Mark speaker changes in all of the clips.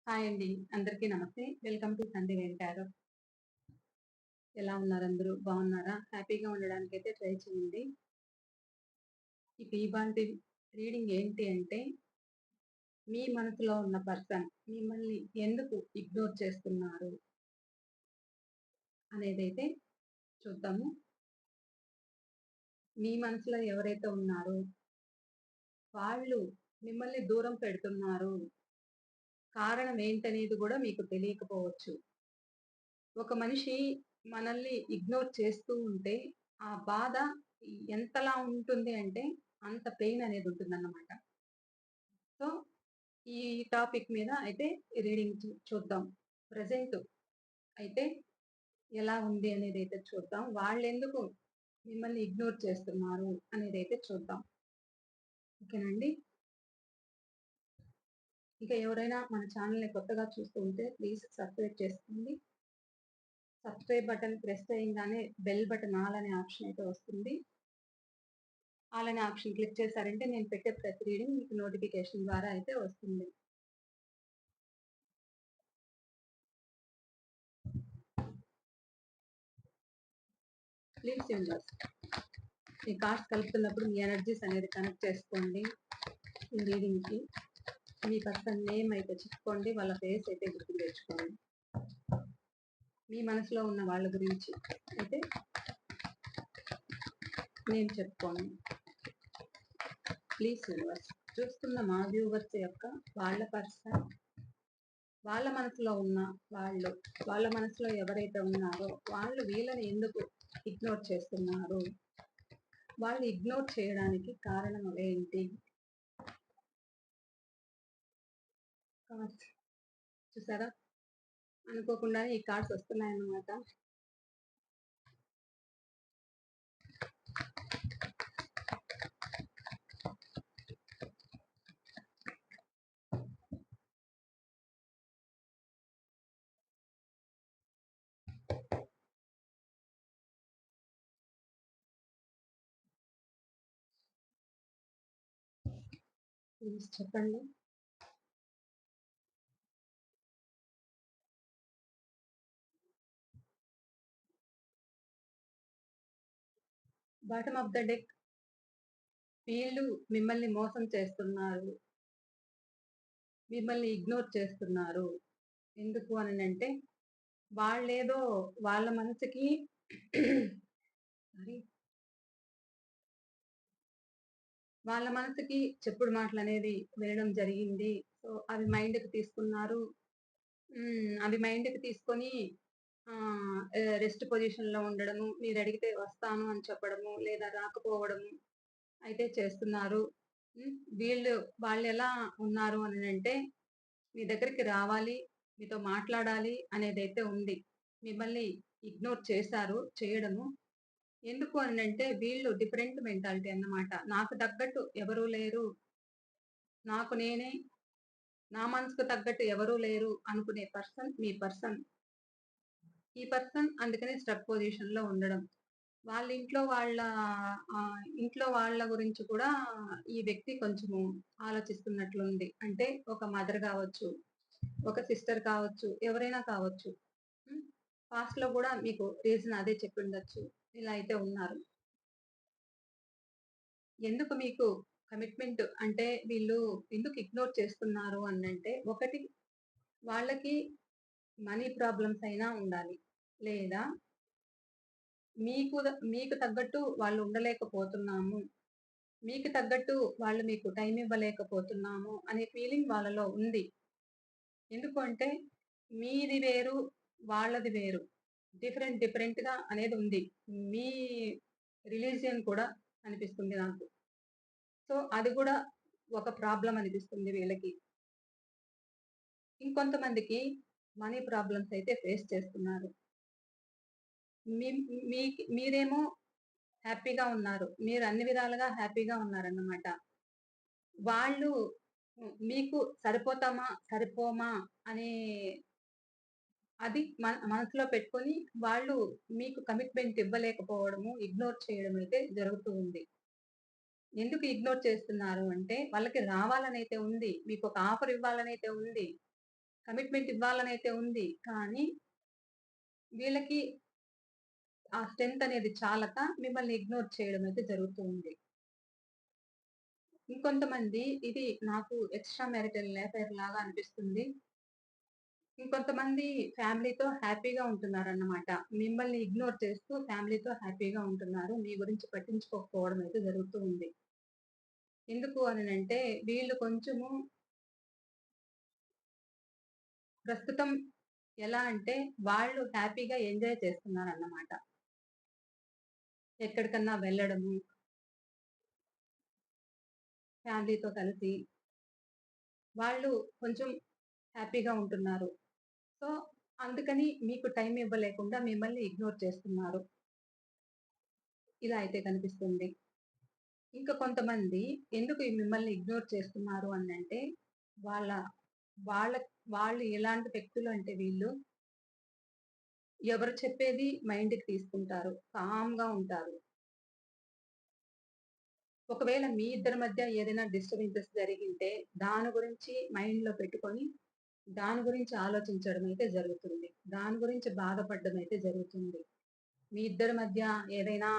Speaker 1: Hi అండి. అందరికీ నమస్తే. వెల్కమ్ టు సంధి వెంటారు. ఎలా ఉన్నారు అందరూ? బాగున్నారా? హ్యాపీగా ఉండడానికైతే ట్రై చేయండి. ఇక ఇవాల్టి రీడింగ్ ఏంటి అంటే, మీ మనసులో ఉన్న పర్సన్ మిమ్మల్ని ఎందుకు ఇగ్నోర్ చేస్తున్నారు అనేదైతే చూద్దాము. మీ మనసులో ఎవరైతే ఉన్నారో, వాళ్ళు మిమ్మల్ని దూరం పెడుతున్నారు. కారణం ఏంటనేది గూడా మీకు తెలియకపోవచ్చు. ఒక మనిషి మనల్ని ఇగ్నోర్ చేస్తూ ఉంటే, ఆ బాధ ఎంతలా ఉంటుంది అంటే, అంత పెయిన్ అనేది ఉంటుందన్నమాట. సో, ఈ టాపిక్ మీద అయితే రీడింగ్ చూద్దాం. ప్రెజెంట్ అయితే ఎలా ఉంది అనేదైతే చూద్దాం. వాళ్ళెందుకు మిమ్మల్ని ఇగ్నోర్ చేస్తున్నారు అనేదైతే చూద్దాం. ఓకేనండి. ఇక ఎవరైనా మన ఛానెల్‌ని కొత్తగా చూస్తూ ఉంటే ప్లీజ్ సబ్స్క్రైబ్ చేసుకోండి. సబ్స్క్రైబ్ బటన్ ప్రెస్ చేయంగానే బెల్ బటన్ ఆల్ అనే ఆప్షన్ అయితే వస్తుంది. ఆల్ అనే ఆప్షన్ క్లిక్ చేశారంటే నేను పెట్టే ప్రతి రీడింగ్ మీకు నోటిఫికేషన్ ద్వారా అయితే వస్తుంది. ప్లీజ్ యూజర్స్ ఈ కార్డ్స్ కలుపుతున్నప్పుడు మీ ఎనర్జీస్ అనేది కనెక్ట్ చేసుకోండి. ఈ రీడింగ్‌కి మీ పర్సన్ నేమ్ అయితే చెప్పుకోండి. వాళ్ళ ఫేస్ అయితే గుర్తుకు తెచ్చుకోండి. మీ మనసులో ఉన్న వాళ్ళ గురించి అయితే నేను చెప్పుకోండి. ప్లీజ్ యూనివర్స్ చూస్తున్న మా వ్యూవర్స్ యొక్క వాళ్ళ పర్సన్ వాళ్ళ మనసులో ఉన్న వాళ్ళు, వాళ్ళ మనసులో ఎవరైతే ఉన్నారో వాళ్ళు వీళ్ళని ఎందుకు ఇగ్నోర్ చేస్తున్నారు? వాళ్ళు ఇగ్నోర్ చేయడానికి కారణం ఏంటి? కార్డ్స్ చూసారా? అనుకోకుండానే ఈ కార్డ్స్ వస్తున్నాయన్నమాట. ప్లీజ్ చెప్పండి. బాటమ్ ఆఫ్ ద డెక్ వీళ్ళు మిమ్మల్ని మోసం చేస్తున్నారు. మిమ్మల్ని ఇగ్నోర్ చేస్తున్నారు. ఎందుకు అనంటే వాళ్ళేదో వాళ్ళ మనసుకి సారీ వాళ్ళ మనసుకి చెప్పుడు మాటలనేది వినడం జరిగింది. సో, అవి మైండ్‌కి తీసుకున్నారు. అవి మైండ్‌కి తీసుకొని రెస్ట్ పొజిషన్‌లో ఉండడము, మీరడిగితే వస్తాను అని చెప్పడము, లేదా రాకపోవడము అయితే చేస్తున్నారు. వీళ్ళు వాళ్ళెలా ఉన్నారు అనంటే, మీ దగ్గరికి రావాలి, మీతో మాట్లాడాలి అనేదైతే ఉంది. మిమ్మల్ని ఇగ్నోర్ చేశారు, చేయడము. ఎందుకు అనంటే, వీళ్ళు డిఫరెంట్ మెంటాలిటీ అన్నమాట. నాకు తగ్గట్టు ఎవరు లేరు. నాకు నేనే, నా మనసుకు తగ్గట్టు ఎవరు లేరు అనుకునే పర్సన్ మీ పర్సన్. ఈ పర్సన్ అందుకనే స్ట్రక్ పొజిషన్‌లో ఉండడం. వాళ్ళ ఇంట్లో వాళ్ళ గురించి కూడా ఈ వ్యక్తి కొంచెము ఆలోచిస్తున్నట్లుంది. అంటే ఒక మదర్ గావచ్చు, ఒక సిస్టర్ కావచ్చు, ఎవరైనా కావచ్చు. హ్మ్. పాస్ట్‌లో గూడా మీకు రీజన్ అదే చెప్పుండొచ్చు. ఇలా అయితే ఉన్నారు. ఎందుకు మీకు కమిట్మెంట్ అంటే వీళ్ళు ఎందుకు ఇగ్నోర్ చేస్తున్నారు అనంటే, ఒకటి వాళ్ళకి మనీ ప్రాబ్లమ్స్ అయినా ఉండాలి. లేదా మీకు తగ్గట్టు వాళ్ళు ఉండలేకపోతున్నాము. మీకు తగ్గట్టు వాళ్ళు మీకు టైమ్ ఇవ్వలేకపోతున్నాము అనే ఫీలింగ్ వాళ్ళలో ఉంది. ఎందుకు అంటే మీది వేరు, వాళ్ళది వేరు. డిఫరెంట్‌గా అనేది ఉంది. మీ రిలీజియన్ కూడా అనిపిస్తుంది నాకు. సో, అది కూడా ఒక ప్రాబ్లమ్ అనిపిస్తుంది వీళ్ళకి. ఇంకొంతమందికి మనీ ప్రాబ్లమ్స్ అయితే ఫేస్ చేస్తున్నారు. మీ మీరేమో హ్యాపీగా ఉన్నారు. మీరు అన్ని విధాలుగా హ్యాపీగా ఉన్నారన్నమాట. వాళ్ళు మీకు సరిపోతామా? సరిపోమా? అనే అది మనసులో పెట్టుకొని వాళ్ళు మీకు కమిట్మెంట్ ఇవ్వలేకపోవడము, ఇగ్నోర్ చేయడం అయితే జరుగుతూ ఉంది. ఎందుకు ఇగ్నోర్ చేస్తున్నారు అంటే వాళ్ళకి రావాలనైతే ఉంది. మీకొక ఆఫర్ ఇవ్వాలనైతే ఉంది. కమిట్మెంట్ ఇవ్వాలనైతే ఉంది. కానీ వీళ్ళకి ఆ స్ట్రెంత్ అనేది చాలక మిమ్మల్ని ఇగ్నోర్ చేయడం అయితే జరుగుతూ ఉంది. ఇంకొంతమంది ఇది నాకు ఎక్స్‌ట్రా మ్యారిటల్ అఫైర్ లాగా అనిపిస్తుంది. ఇంకొంతమంది ఫ్యామిలీతో హ్యాపీగా ఉంటున్నారన్నమాట. మిమ్మల్ని ఇగ్నోర్ చేస్తూ ఫ్యామిలీతో హ్యాపీగా ఉంటున్నారు. మీ గురించి పట్టించుకోకపోవడం అయితే జరుగుతూ ఉంది. ఎందుకు అనంటే వీళ్ళు కొంచెము ప్రస్తుతం ఎలా అంటే వాళ్ళు హ్యాపీగా ఎంజాయ్ చేస్తున్నారన్నమాట. ఎక్కడికన్నా వెళ్ళడము, ఫ్యామిలీతో కలిసి వాళ్ళు కొంచెం హ్యాపీగా ఉంటున్నారు. సో, అందుకని మీకు టైమ్ ఇవ్వలేకుండా మిమ్మల్ని ఇగ్నోర్ చేస్తున్నారు. ఇలా అయితే కనిపిస్తుంది. ఇంకా కొంతమంది ఎందుకు ఈ మిమ్మల్ని ఇగ్నోర్ చేస్తున్నారు అనంటే, వాళ్ళ వాళ్ళ వాళ్ళు ఎలాంటి వ్యక్తులు అంటే వీళ్ళు, ఎవరు చెప్పేది మైండ్‌కి తీసుకుంటారు. కామ్‌గా ఉంటారు. ఒకవేళ మీ ఇద్దరి మధ్య ఏదైనా డిస్టర్బెన్సెస్ జరిగింటే, దాని గురించి మైండ్‌లో పెట్టుకొని, దాని గురించి ఆలోచించడం అయితే జరుగుతుంది. దాని గురించి బాధపడడం అయితే జరుగుతుంది. మీ ఇద్దరి మధ్య ఏదైనా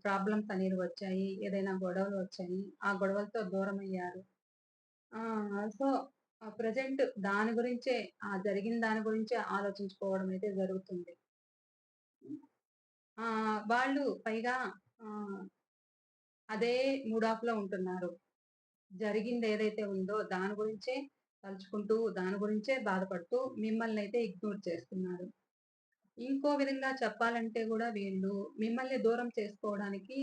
Speaker 1: ప్రాబ్లమ్స్ అనేవి వచ్చాయి. ఏదైనా గొడవలు వచ్చాయి. ఆ గొడవలతో దూరమయ్యారు. సో, ప్రెజెంట్ దాని గురించే జరిగిన దాని గురించే ఆలోచించుకోవడం అయితే జరుగుతుంది. వాళ్ళు పైగా ఆహ్, అదే మూడ్ ఆఫ్‌లో ఉంటున్నారు. జరిగిందేదైతే ఉందో దాని గురించే తలుచుకుంటూ, దాని గురించే బాధపడుతూ మిమ్మల్నయితే ఇగ్నోర్ చేస్తున్నారు. ఇంకో విధంగా చెప్పాలంటే గూడా వీళ్ళు మిమ్మల్ని దూరం చేసుకోవడానికి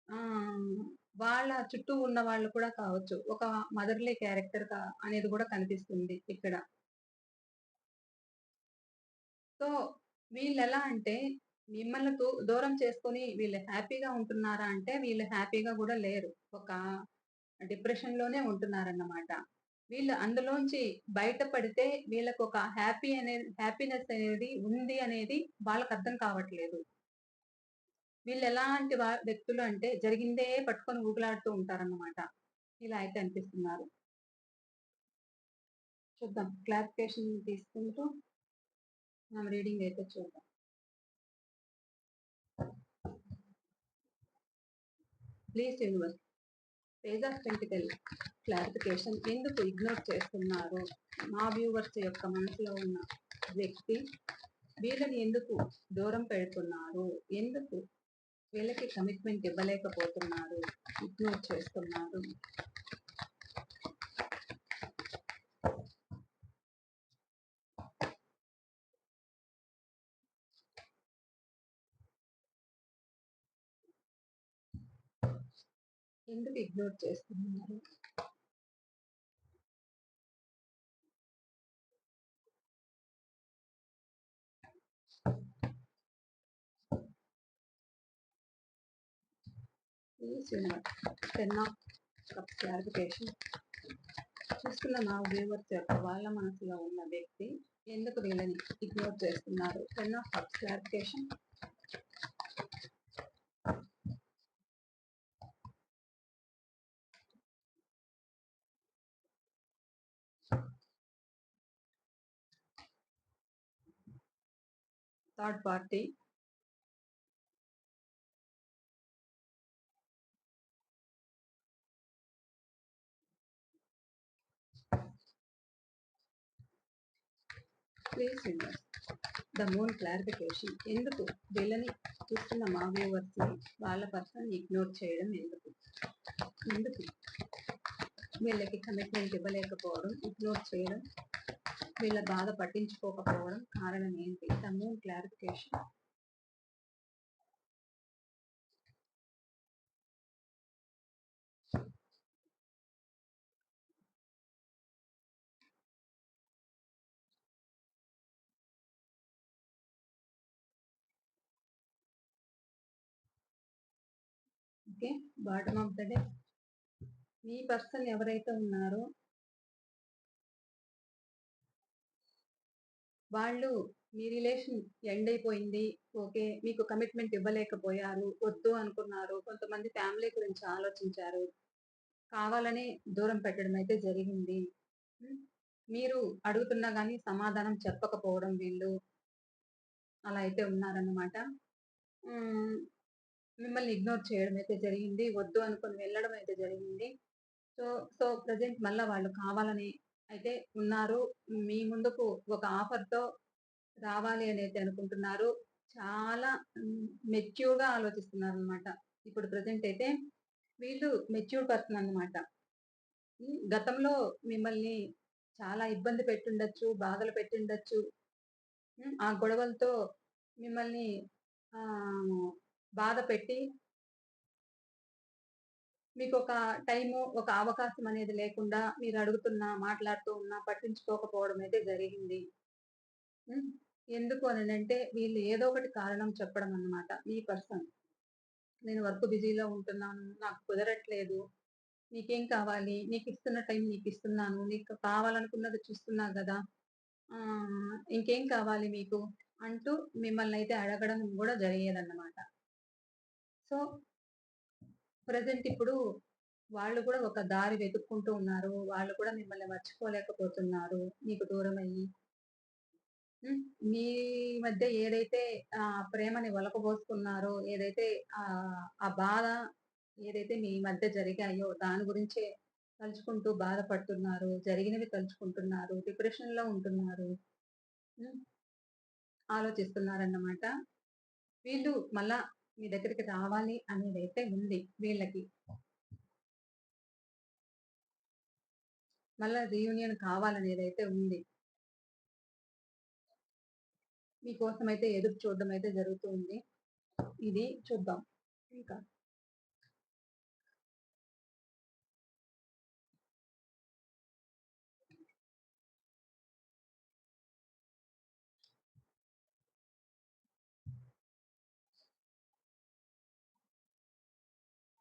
Speaker 1: ఆహ్, వాళ్ళ చుట్టూ ఉన్న వాళ్ళు కూడా కావచ్చు. ఒక మదర్‌లీ క్యారెక్టర్ అనేది కూడా కనిపిస్తుంది ఇక్కడ. సో, వీళ్ళెలా అంటే మిమ్మల్ని దూరం చేసుకొని వీళ్ళు హ్యాపీగా ఉంటున్నారా అంటే వీళ్ళు హ్యాపీగా గూడా లేరు. ఒక డిప్రెషన్‌లోనే ఉంటున్నారన్నమాట. వీళ్ళు అందులోంచి బయటపడితే వీళ్ళకొక హ్యాపీనెస్ అనేది ఉంది అనేది వాళ్ళకర్థం కావట్లేదు. వీళ్ళెలాంటి వ్యక్తులు అంటే జరిగిందే పట్టుకొని ఊగులాడుతూ ఉంటారన్నమాట. ఇలా అయితే అనిపిస్తున్నారు. చూద్దాం క్లారిఫికేషన్ తీసుకుంటూ మనం రీడింగ్ అయితే చూద్దాం. Please universe page of pentacle clarification ఎందుకు ఇగ్నోర్ చేస్తున్నారు? మా వ్యూవర్స్ యొక్క మనసులో ఉన్న వ్యక్తి వీళ్ళని ఎందుకు దూరం పెడుతున్నారు? ఎందుకు వీళ్ళకి కమిట్మెంట్ ఇవ్వలేకపోతున్నారు? ఇగ్నోర్ చేస్తున్నారు? ఎందుకు ఇగ్నోర్ చేస్తున్నారు? Please universe 10 of cups clarification చూస్తున్న నా వ్యూవర్స్ యొక్క వాళ్ళ మనసులో ఉన్న వ్యక్తి ఎందుకు వీళ్ళని ఇగ్నోర్ చేస్తున్నారు? 10 of cups clarification third party please universe the moon clarification ఎందుకు వీళ్ళని చూస్తున్న మా వ్యూవర్స్ ని వాళ్ళ పర్సన్ ఇగ్నోర్ చేయడం ఎందుకు? ఎందుకు వీళ్ళకి కమిట్మెంట్ ఇవ్వలేకపోవడం, ఇగ్నోర్ చేయడం, వీళ్ళ బాధ పట్టించుకోకపోవడం కారణం ఏంటి? The moon clarification okay. Bottom of the day me person ఎవరైతే ఉన్నారో వాళ్ళు మీ రిలేషన్ ఎండ్ అయిపోయింది. ఓకే. మీకు కమిట్మెంట్ ఇవ్వలేకపోయారు. వద్దు అనుకున్నారు. కొంతమంది ఫ్యామిలీ గురించి ఆలోచించారు. కావాలని దూరం పెట్టడం అయితే జరిగింది. హ్మ్. మీరు అడుగుతున్నా గాని సమాధానం చెప్పకపోవడం వీళ్ళు, అలా అయితే ఉన్నారన్నమాట. హ్మ్. మిమ్మల్ని ఇగ్నోర్ చేయడం అయితే జరిగింది. వద్దు అనుకోని వెళ్ళడం అయితే జరిగింది. సో, ప్రెజెంట్ మళ్ళా వాళ్ళు కావాలని అయితే ఉన్నారు. మీ ముందుకు ఒక ఆఫర్‌తో రావాలి అనైతే అనుకుంటున్నారు. చాలా మెచ్యూర్‌గా ఆలోచిస్తున్నారనమాట. ఇప్పుడు ప్రెజెంట్ అయితే వీళ్ళు మెచ్యూర్ పర్సన్ అన్నమాట. గతంలో మిమ్మల్ని చాలా ఇబ్బంది పెట్టుండొచ్చు, బాధలు పెట్టిండొచ్చు. ఆ గొడవలతో మిమ్మల్ని ఆహ్, బాధ పెట్టి మీకొక టైము, ఒక అవకాశం అనేది లేకుండా మీరడుగుతున్నా, మాట్లాడుతూ ఉన్నా పట్టించుకోకపోవడం అయితే జరిగింది. హ్మ్. ఎందుకు అననంటే వీళ్ళు ఏదో ఒకటి కారణం చెప్పడం అన్నమాట. ఈ పర్సన్. నేను వర్క్ బిజీలో ఉంటున్నాను. నాకు కుదరట్లేదు. నీకేం కావాలి? నీకిస్తున్న టైం నీకిస్తున్నాను. నీకు కావాలనుకున్నది చూస్తున్నా గదా! ఇంకేం కావాలి మీకు? అంటూ మిమ్మల్నయితే అడగడం గూడా జరిగేదన్నమాట. సో, ప్రెజెంట్ ఇప్పుడు వాళ్ళు కూడా ఒక దారి వెతుక్కుంటూ ఉన్నారు. వాళ్ళు కూడా మిమ్మల్ని మర్చిపోలేకపోతున్నారు. మీకు దూరమయ్యి. హ్మ్. మీ మధ్య ఏదైతే ప్రేమని ఒలకబోసుకున్నారో, ఏదైతే ఆ బాధ ఏదైతే మీ మధ్య జరిగాయో దాని గురించే తలుచుకుంటూ బాధపడుతున్నారు. జరిగినవి తలుచుకుంటున్నారు. డిప్రెషన్‌లో ఉంటున్నారు. హ్మ్. ఆలోచిస్తున్నారన్నమాట. వీళ్ళు మళ్ళా మీ దగ్గరికి రావాలి అనేదైతే ఉంది వీళ్ళకి. మళ్ళా రీయూనియన్ కావాలనేదైతే ఉంది. మీకోసమైతే ఎదురు చూడడం అయితే జరుగుతూ ఉంది. ఇది చూద్దాం ఇంకా.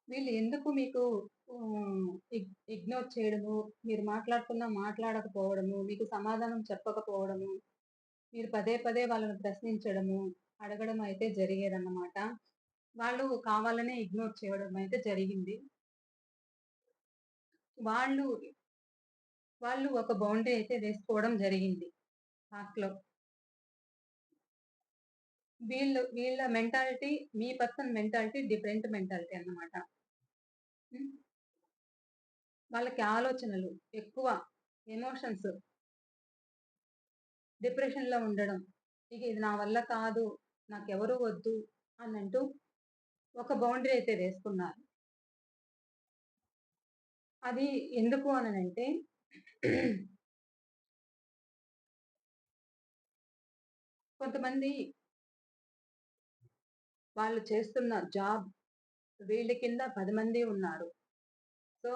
Speaker 1: వీళ్ళు ఎందుకు మీకు ఆహ్, ఇగ్నోర్ చేయడము, మీరు మాట్లాడుతున్నా మాట్లాడకపోవడము, మీకు సమాధానం చెప్పకపోవడము, మీరు పదే పదే వాళ్ళని ప్రశ్నించడము, అడగడం అయితే జరిగేదన్నమాట. వాళ్ళు కావాలనే ఇగ్నోర్ చేయడం అయితే జరిగింది. వాళ్ళు, వాళ్ళు ఒక బౌండరీ అయితే వేసుకోవడం జరిగింది పాస్ట్‌లో. వీళ్ళ మెంటాలిటీ, మీ పర్సన్ మెంటాలిటీ డిఫరెంట్ మెంటాలిటీ అన్నమాట. హ్మ్. వాళ్ళకి ఆలోచనలు ఎక్కువ, ఎమోషన్స్, డిప్రెషన్‌లో ఉండడం. ఇక ఇది నా వల్ల కాదు, నాకెవరు వద్దు అనంటూ ఒక బౌండరీ అయితే వేసుకున్నారు. అది ఎందుకు అననంటే కొంతమంది వాళ్ళు చేస్తున్న జాబ్ వీళ్ళ కింద 10 మంది ఉన్నారు. సో,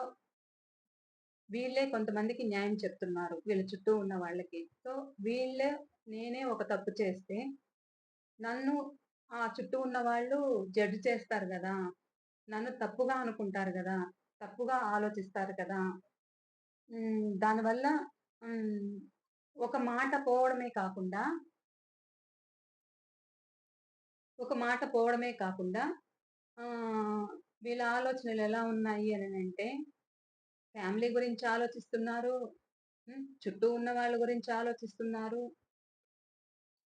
Speaker 1: వీళ్ళే కొంతమందికి న్యాయం చెప్తున్నారు. వీళ్ళ చుట్టూ ఉన్న వాళ్ళకి. సో, వీళ్ళే నేనే ఒక తప్పు చేస్తే నన్ను చుట్టూ ఉన్న వాళ్ళు జడ్జ్ చేస్తారు గదా! నన్ను తప్పుగా అనుకుంటారు గదా! తప్పుగా ఆలోచిస్తారు కదా! దానివల్ల హ్మ్. ఒక మాట పోవడమే కాకుండా, ఒక మాట పోవడమే కాకుండా ఆహ్, వీళ్ళ ఆలోచనలు ఎలా ఉన్నాయి అననంటే, ఫ్యామిలీ గురించి ఆలోచిస్తున్నారు. చుట్టూ ఉన్న వాళ్ళ గురించి ఆలోచిస్తున్నారు.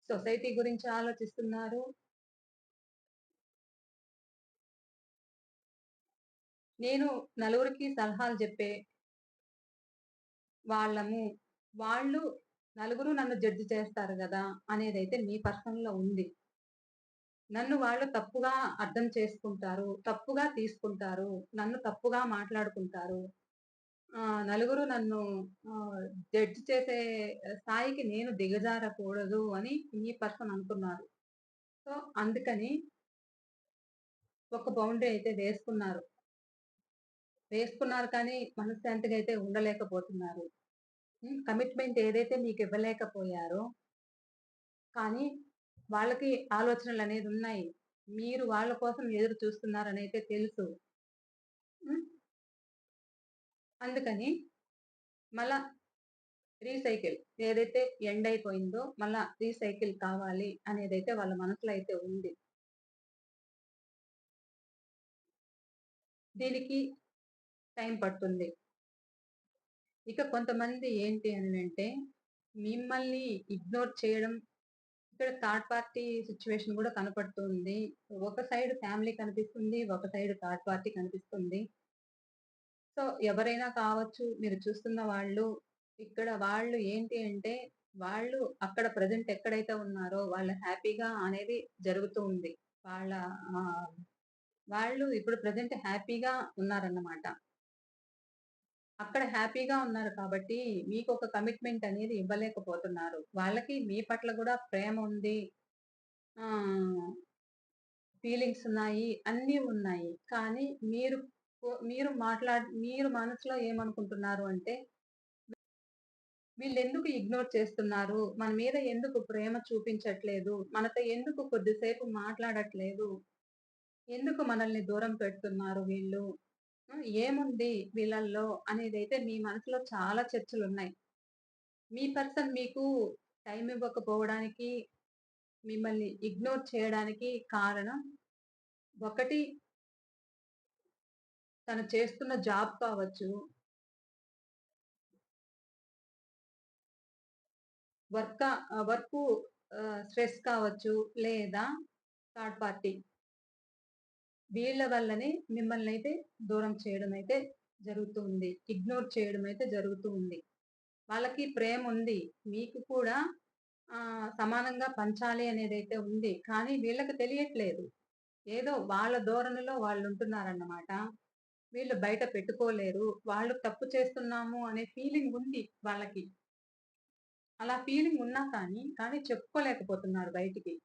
Speaker 1: సొసైటీ గురించి ఆలోచిస్తున్నారు. నేను నలుగురికి సలహాలు జెప్పే వాళ్ళము. వాళ్ళు నలుగురు నన్ను జడ్జ్ చేస్తారు గదా! అనేదైతే మీ పర్సన్‌లో ఉంది. నన్ను వాళ్ళు తప్పుగా అర్థం చేసుకుంటారు. తప్పుగా తీసుకుంటారు. నన్ను తప్పుగా మాట్లాడుకుంటారు. నలుగురు నన్ను ఆహ్, జడ్జ్ చేసే స్థాయికి నేను దిగజారకూడదు అని ఈ పర్సన్ అనుకున్నారు. సో, అందుకని ఒక బౌండరీ అయితే వేసుకున్నారు. వేసుకున్నారు కానీ మనశ్శాంతిగా అయితే ఉండలేకపోతున్నారు. కమిట్మెంట్ ఏదైతే మీకివ్వలేకపోయారో కానీ వాళ్ళకి ఆలోచనలనేదున్నాయి. మీరు వాళ్ళ కోసం ఎదురు చూస్తున్నారనైతే తెలుసు. హ్మ్. అందుకని మళ్ళా రీసైకిల్ ఏదైతే ఎండ్ అయిపోయిందో మళ్ళా రీసైకిల్ కావాలి అనేదైతే వాళ్ళ మనసులో అయితే ఉంది. దీనికి టైం పడుతుంది. ఇక కొంతమంది ఏంటి అనంటే, మిమ్మల్ని ఇగ్నోర్ చేయడం ఇక్కడ థర్డ్ పార్టీ సిట్యుయేషన్ గూడా కనపడుతుంది. ఒక సైడ్ ఫ్యామిలీ కనిపిస్తుంది. ఒక సైడ్ థర్డ్ పార్టీ కనిపిస్తుంది. సో, ఎవరైనా కావచ్చు మీరు చూస్తున్న వాళ్ళు, ఇక్కడ వాళ్ళు ఏంటి అంటే, వాళ్ళు అక్కడ ప్రెజెంట్ ఎక్కడైతే ఉన్నారో వాళ్ళు హ్యాపీగా అనేది జరుగుతూ ఉంది. వాళ్ళ ఆహ్, వాళ్ళు ఇప్పుడు ప్రెజెంట్ హ్యాపీగా ఉన్నారన్నమాట. అక్కడ హ్యాపీగా ఉన్నారు కాబట్టి, మీకొక కమిట్మెంట్ అనేది ఇవ్వలేకపోతున్నారు. వాళ్ళకి మీ పట్ల గూడా ప్రేమ ఉంది. ఆహ్, ఫీలింగ్స్ ఉన్నాయి. అన్నీ ఉన్నాయి. కానీ మీరు మనసులో ఏమనుకుంటున్నారు అంటే, వీళ్ళెందుకు ఇగ్నోర్ చేస్తున్నారు? మన మీద ఎందుకు ప్రేమ చూపించట్లేదు? మనతో ఎందుకు కొద్దిసేపు మాట్లాడట్లేదు? ఎందుకు మనల్ని దూరం పెడుతున్నారు వీళ్ళు? ఏముంది వీళ్ళల్లో అనేదైతే మీ మనసులో చాలా చర్చలున్నాయి. మీ పర్సన్ మీకు టైమ్ ఇవ్వకపోవడానికి, మిమ్మల్ని ఇగ్నోర్ చేయడానికి కారణం ఒకటి తను చేస్తున్న జాబ్ కావచ్చు, వర్కు స్ట్రెస్ కావచ్చు, లేదా థర్డ్ పార్టీ వీళ్ళ వల్లనే మిమ్మల్నయితే దూరం చేయడమయితే జరుగుతూ ఉంది. ఇగ్నోర్ చేయడమయితే జరుగుతూ ఉంది. వాళ్ళకి ప్రేముంది. మీకు కూడా సమానంగా పంచాలి అనేదైతే ఉంది. కానీ వీళ్ళకి తెలియట్లేదు. ఏదో వాళ్ళ ధోరణిలో వాళ్ళుంటున్నారన్నమాట. వీళ్ళు బయట పెట్టుకోలేరు. వాళ్ళు తప్పు చేస్తున్నాము అనే ఫీలింగ్ ఉంది వాళ్ళకి. అలా ఫీలింగ్ ఉన్నా కానీ చెప్పుకోలేకపోతున్నారు బయటికి.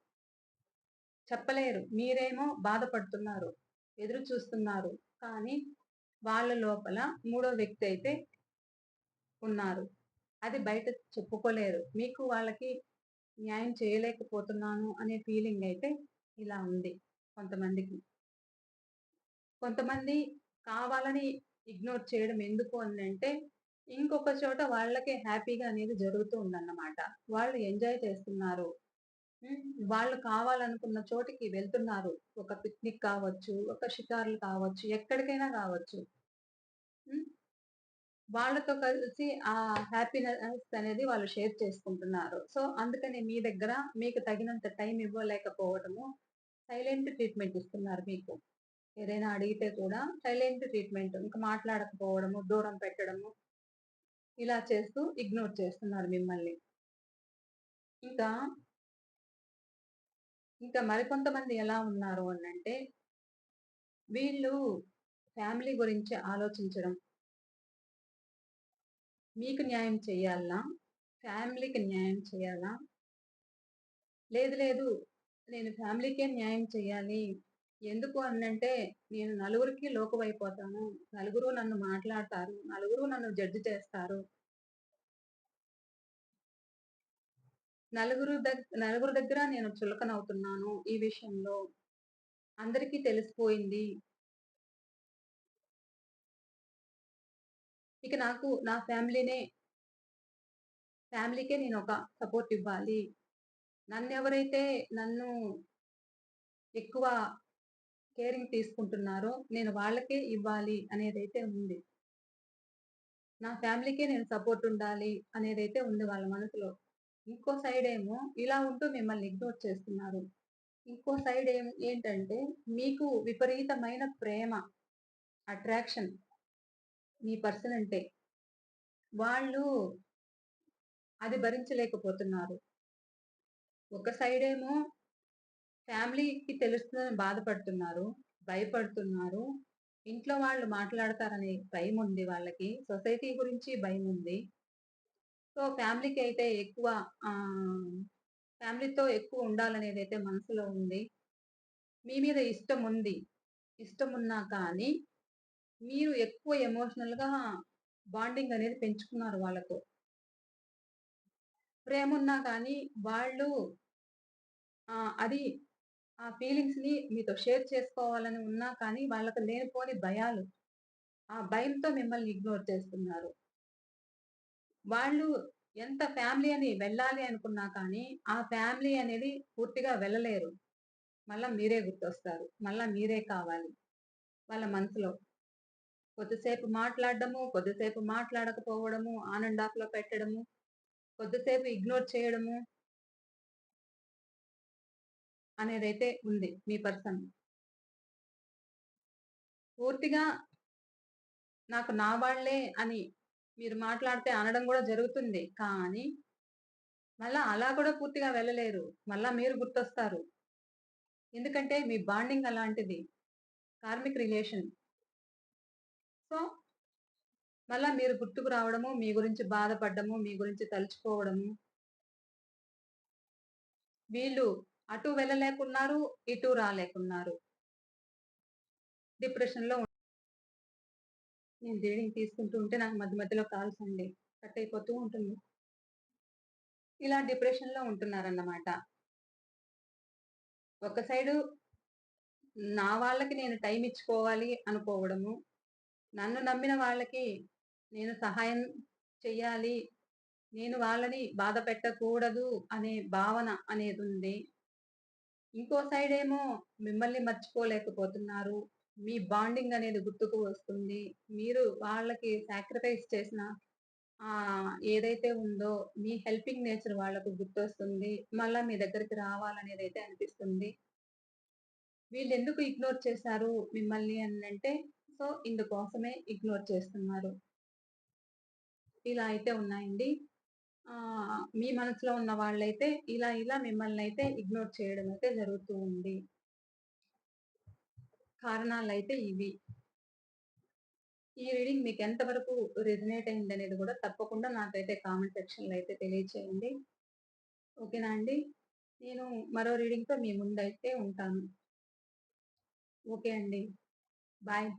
Speaker 1: చెప్పలేరు. మీరేమో బాధపడుతున్నారు. ఎదురు చూస్తున్నారు. కానీ వాళ్ళ లోపల మూడో వ్యక్తి అయితే ఉన్నారు. అది బయట చెప్పుకోలేరు. మీకు వాళ్ళకి న్యాయం చేయలేకపోతున్నాను అనే ఫీలింగ్ అయితే ఇలా ఉంది కొంతమందికి. కొంతమంది కావాలని ఇగ్నోర్ చేయడం ఎందుకు అనంటే, ఇంకొక చోట వాళ్ళకే హ్యాపీగా అనేది జరుగుతూ ఉందన్నమాట. వాళ్ళు ఎంజాయ్ చేస్తున్నారు. హ్మ్. వాళ్ళు కావాలనుకున్న చోటికి వెళ్తున్నారు. ఒక పిక్నిక్ కావచ్చు, ఒక షికారులు కావచ్చు, ఎక్కడికైనా కావచ్చు. హ్మ్. వాళ్ళతో కలిసి ఆ హ్యాపీనెస్ అనేది వాళ్ళు షేర్ చేసుకుంటున్నారు. సో, అందుకని మీ దగ్గర మీకు తగినంత టైం ఇవ్వలేకపోవడము, సైలెంట్ ట్రీట్‌మెంట్ ఇస్తున్నారు మీకు. ఏదైనా అడిగితే కూడా సైలెంట్ ట్రీట్‌మెంట్. ఇంక మాట్లాడకపోవడము, దూరం పెట్టడము, ఇలా చేస్తూ ఇగ్నోర్ చేస్తున్నారు మిమ్మల్ని. ఇంకా, ఇంకా మరికొంతమంది ఎలా ఉన్నారు అనంటే, వీళ్ళు ఫ్యామిలీ గురించి ఆలోచించడం, మీకు న్యాయం చేయాలా? ఫ్యామిలీకి న్యాయం చేయాలా? లేదు లేదు. నేను ఫ్యామిలీకే న్యాయం చేయాలి. ఎందుకు అనంటే, నేను నలుగురికి లోకువైపోతాను. నలుగురు నన్ను మాట్లాడతారు. నలుగురు నన్ను జడ్జ్ చేస్తారు. నలుగురు దగ్గర నేను చులకనవుతున్నాను ఈ విషయంలో. అందరికీ తెలిసిపోయింది. ఇక నాకు నా ఫ్యామిలీకే నేనొక సపోర్ట్ ఇవ్వాలి. నన్ను ఎక్కువ కేరింగ్ తీసుకుంటున్నారో, నేను వాళ్ళకే ఇవ్వాలి అనేదైతే ఉంది. నా ఫ్యామిలీకే నేను సపోర్ట్ ఉండాలి అనేదైతే ఉంది వాళ్ళ మనసులో. ఇంకో సైడేమో ఇలా ఉంటూ మిమ్మల్ని ఇగ్నోర్ చేస్తున్నారు. ఇంకో సైడ్ ఏంటంటే మీకు విపరీతమైన ప్రేమ, అట్రాక్షన్ మీ పర్సన్ అంటే. వాళ్ళు అది భరించలేకపోతున్నారు. ఒక సైడేమో ఫ్యామిలీకి తెలుస్తుందని బాధపడుతున్నారు, భయపడుతున్నారు. ఇంట్లో వాళ్ళు మాట్లాడతారనే భయముంది వాళ్ళకి. సొసైటీ గురించి భయముంది. సో, ఆహ్, ఫ్యామిలీతో ఎక్కువ ఉండాలనేదైతే మనసులో ఉంది. మీ మీద ఇష్టముంది. ఇష్టమున్నా కానీ, మీరు ఎక్కువ ఎమోషనల్‌గా బాండింగ్ అనేది పెంచుకున్నారు వాళ్ళతో. ప్రేమున్నా గానీ, వాళ్ళు అది ఆ ఫీలింగ్స్‌ని మీతో షేర్ చేసుకోవాలని ఉన్నా కానీ, వాళ్ళకి లేనిపోని భయాలు. ఆ భయంతో మిమ్మల్ని ఇగ్నోర్ చేస్తున్నారు. వాళ్ళు ఎంత ఫ్యామిలీ అని వెళ్ళాలి అనుకున్నా కానీ, ఆ ఫ్యామిలీ అనేది పూర్తిగా వెళ్ళలేరు. మళ్ళా మీరే గుర్తొస్తారు. మళ్ళా మీరే కావాలి వాళ్ళ మనసులో. కొద్దిసేపు మాట్లాడడము, కొద్దిసేపు మాట్లాడకపోవడము, ఆన్ అండ్ ఆఫ్‌లో పెట్టడము, కొద్దిసేపు ఇగ్నోర్ చేయడము అనేదైతే ఉంది మీ పర్సన్. పూర్తిగా నాకు నా వాళ్ళే అని మీరు మాట్లాడితే అనడం గూడా జరుగుతుంది. కానీ, మళ్ళా అలా కూడా పూర్తిగా వెళ్ళలేరు. మళ్ళా మీరు గుర్తొస్తారు. ఎందుకంటే మీ బాండింగ్ అలాంటిది. Karmic relation. సో, మళ్ళా మీరు గుర్తుకు రావడము, మీ గురించి బాధపడ్డము, మీ గురించి తలుచుకోవడము. వీళ్ళు అటు వెళ్ళలేకున్నారు, ఇటు రాలేకున్నారు. డిప్రెషన్‌లో నేను రీడింగ్ తీసుకుంటూ ఉంటే నాకు మధ్య మధ్యలో కాల్స్ అండి. కట్ అయిపోతూ ఉంటుంది. ఇలా డిప్రెషన్‌లో ఉంటున్నారన్నమాట. ఒక సైడు నా వాళ్ళకి నేను టైమ్ ఇచ్చుకోవాలి అనుకోవడము. నన్ను నమ్మిన వాళ్ళకి నేను సహాయం చెయ్యాలి. నేను వాళ్ళని బాధ పెట్టకూడదు అనే భావన అనేదుంది. ఇంకో సైడేమో మిమ్మల్ని మర్చిపోలేకపోతున్నారు. మీ బాండింగ్ అనేది గుర్తుకు వస్తుంది. మీరు వాళ్ళకి సాక్రిఫైస్ చేసిన ఏదైతే ఉందో మీ హెల్పింగ్ నేచర్ వాళ్ళకు గుర్తొస్తుంది. మళ్ళా మీ దగ్గరికి రావాలనేదైతే అనిపిస్తుంది. వీళ్ళెందుకు ఇగ్నోర్ చేశారు మిమ్మల్ని అనంటే, సో, ఇందుకోసమే ఇగ్నోర్ చేస్తున్నారు. ఇలా అయితే ఉన్నాయండి. మీ మనసులో ఉన్న వాళ్ళైతే ఇలా మిమ్మల్నయితే ఇగ్నోర్ చేయడమయితే జరుగుతూ ఉంది. కారణాలైతే ఇవి. ఈ రీడింగ్ మీకెంత వరకు రెజొనేట్ అయిందనేది గూడా తప్పకుండా నాకైతే కామెంట్ సెక్షన్‌లో అయితే తెలియచేయండి. ఓకేనా అండి? నేను మరో రీడింగ్‌తో మీ ముందైతే ఉంటాను. ఓకే అండి. బాయ్.